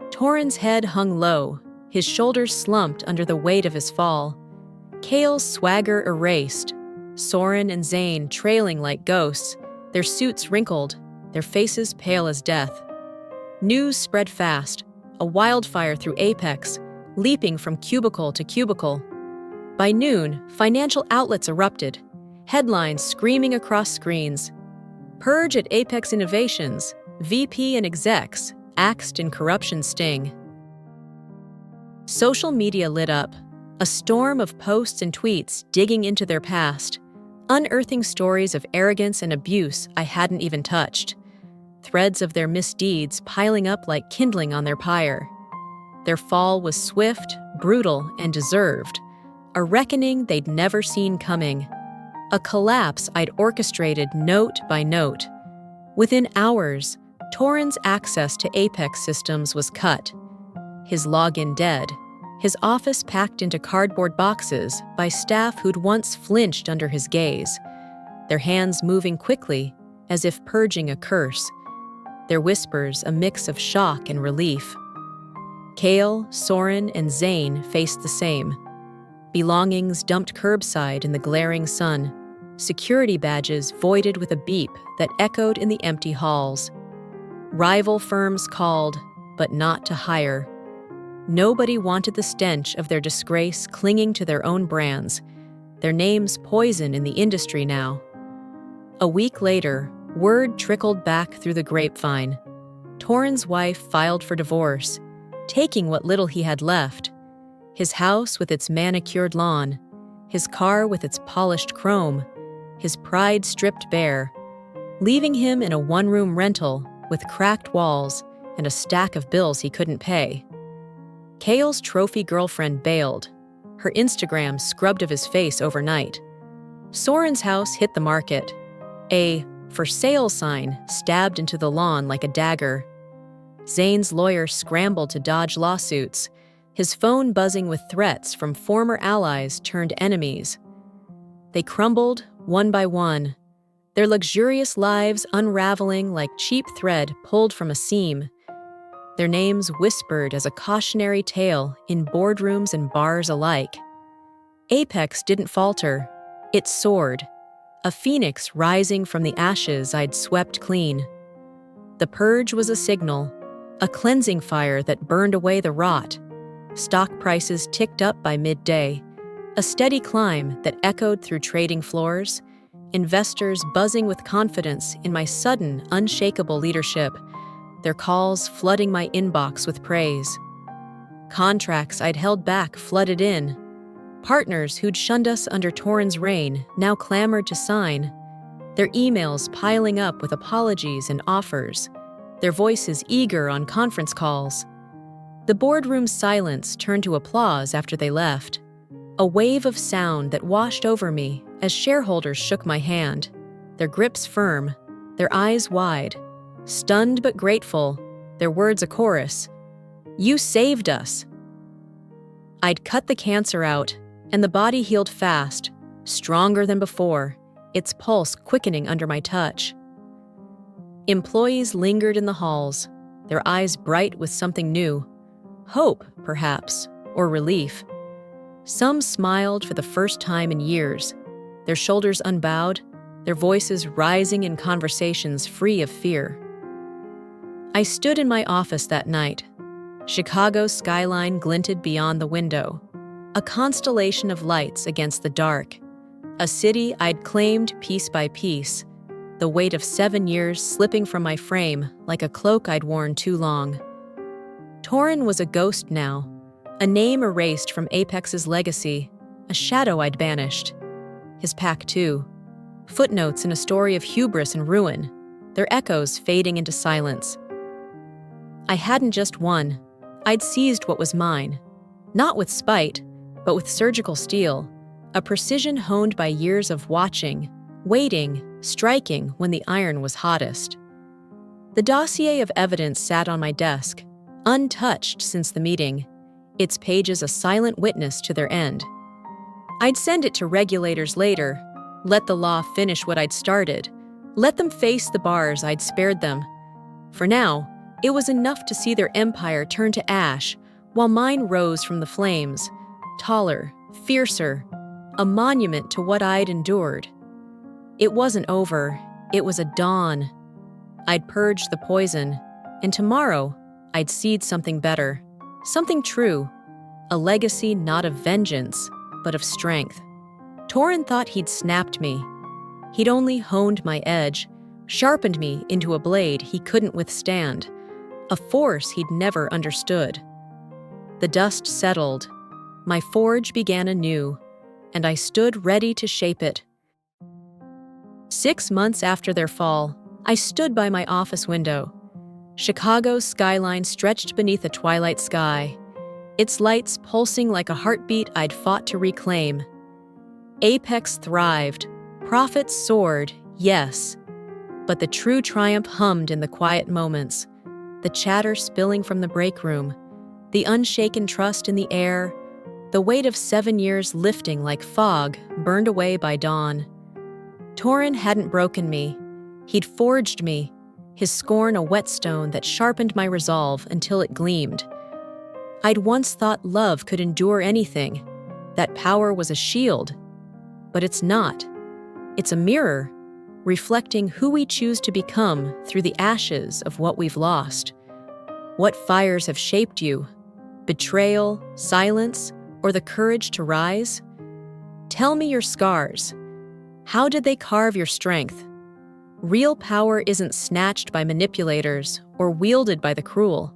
Torrens' head hung low, his shoulders slumped under the weight of his fall. Kale's swagger erased, Soren and Zane trailing like ghosts, their suits wrinkled, their faces pale as death. News spread fast, a wildfire through Apex, leaping from cubicle to cubicle. By noon, financial outlets erupted, headlines screaming across screens. Purge at Apex Innovations, VP and execs, axed in corruption sting. Social media lit up, a storm of posts and tweets digging into their past, unearthing stories of arrogance and abuse I hadn't even touched, threads of their misdeeds piling up like kindling on their pyre. Their fall was swift, brutal, and deserved, a reckoning they'd never seen coming, a collapse I'd orchestrated note by note. Within hours, Torrens' access to Apex systems was cut, his login dead, his office packed into cardboard boxes by staff who'd once flinched under his gaze, their hands moving quickly as if purging a curse, their whispers a mix of shock and relief. Kale, Soren, and Zane faced the same. Belongings dumped curbside in the glaring sun, security badges voided with a beep that echoed in the empty halls. Rival firms called, but not to hire. Nobody wanted the stench of their disgrace clinging to their own brands, their names poison in the industry now. A week later, word trickled back through the grapevine. Torrens' wife filed for divorce, taking what little he had left, his house with its manicured lawn, his car with its polished chrome, his pride stripped bare, leaving him in a one-room rental with cracked walls and a stack of bills he couldn't pay. Kale's trophy girlfriend bailed, her Instagram scrubbed of his face overnight. Soren's house hit the market, a "for sale" sign stabbed into the lawn like a dagger. Zane's lawyer scrambled to dodge lawsuits, his phone buzzing with threats from former allies turned enemies. They crumbled one by one, their luxurious lives unraveling like cheap thread pulled from a seam. Their names whispered as a cautionary tale in boardrooms and bars alike. Apex didn't falter. It soared, a phoenix rising from the ashes I'd swept clean. The purge was a signal, a cleansing fire that burned away the rot. Stock prices ticked up by midday, a steady climb that echoed through trading floors, investors buzzing with confidence in my sudden, unshakable leadership, their calls flooding my inbox with praise. Contracts I'd held back flooded in. Partners who'd shunned us under Torrens' reign now clamored to sign, their emails piling up with apologies and offers, their voices eager on conference calls. The boardroom's silence turned to applause after they left, a wave of sound that washed over me as shareholders shook my hand, their grips firm, their eyes wide, stunned but grateful, their words a chorus. "You saved us." I'd cut the cancer out, and the body healed fast, stronger than before, its pulse quickening under my touch. Employees lingered in the halls, their eyes bright with something new, hope, perhaps, or relief. Some smiled for the first time in years, their shoulders unbowed, their voices rising in conversations free of fear. I stood in my office that night. Chicago's skyline glinted beyond the window, a constellation of lights against the dark, A city I'd claimed piece by piece, the weight of 7 years slipping from my frame like a cloak I'd worn too long. Torin was a ghost now, a name erased from Apex's legacy, a shadow I'd banished. His pack too. Footnotes in a story of hubris and ruin, their echoes fading into silence. I hadn't just won. I'd seized what was mine. Not with spite, but with surgical steel, a precision honed by years of watching, waiting, striking when the iron was hottest. The dossier of evidence sat on my desk, untouched since the meeting, its pages a silent witness to their end. I'd send it to regulators later, let the law finish what I'd started, let them face the bars I'd spared them. For now, it was enough to see their empire turn to ash while mine rose from the flames, taller, fiercer, a monument to what I'd endured. It wasn't over, it was a dawn. I'd purged the poison, and tomorrow I'd seed something better, something true, a legacy not of vengeance, but of strength. Torin thought he'd snapped me. He'd only honed my edge, sharpened me into a blade he couldn't withstand, a force he'd never understood. The dust settled. My forge began anew, and I stood ready to shape it. 6 months after their fall, I stood by my office window. Chicago's skyline stretched beneath a twilight sky, its lights pulsing like a heartbeat I'd fought to reclaim. Apex thrived, profits soared, yes, but the true triumph hummed in the quiet moments, the chatter spilling from the break room, the unshaken trust in the air, the weight of 7 years lifting like fog burned away by dawn. Torin hadn't broken me. He'd forged me, his scorn a whetstone that sharpened my resolve until it gleamed. I'd once thought love could endure anything, that power was a shield. But it's not. It's a mirror, reflecting who we choose to become through the ashes of what we've lost. What fires have shaped you? Betrayal, silence, or the courage to rise? Tell me your scars. How did they carve your strength? Real power isn't snatched by manipulators or wielded by the cruel.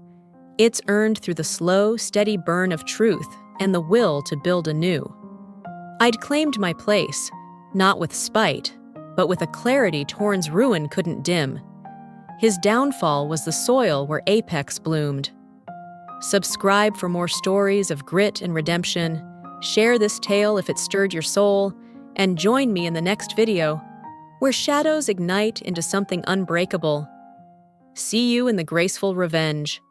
It's earned through the slow, steady burn of truth and the will to build anew. I'd claimed my place, not with spite, but with a clarity Torin's ruin couldn't dim. His downfall was the soil where Apex bloomed. Subscribe for more stories of grit and redemption. Share this tale if it stirred your soul, and join me in the next video, where shadows ignite into something unbreakable. See you in the graceful revenge.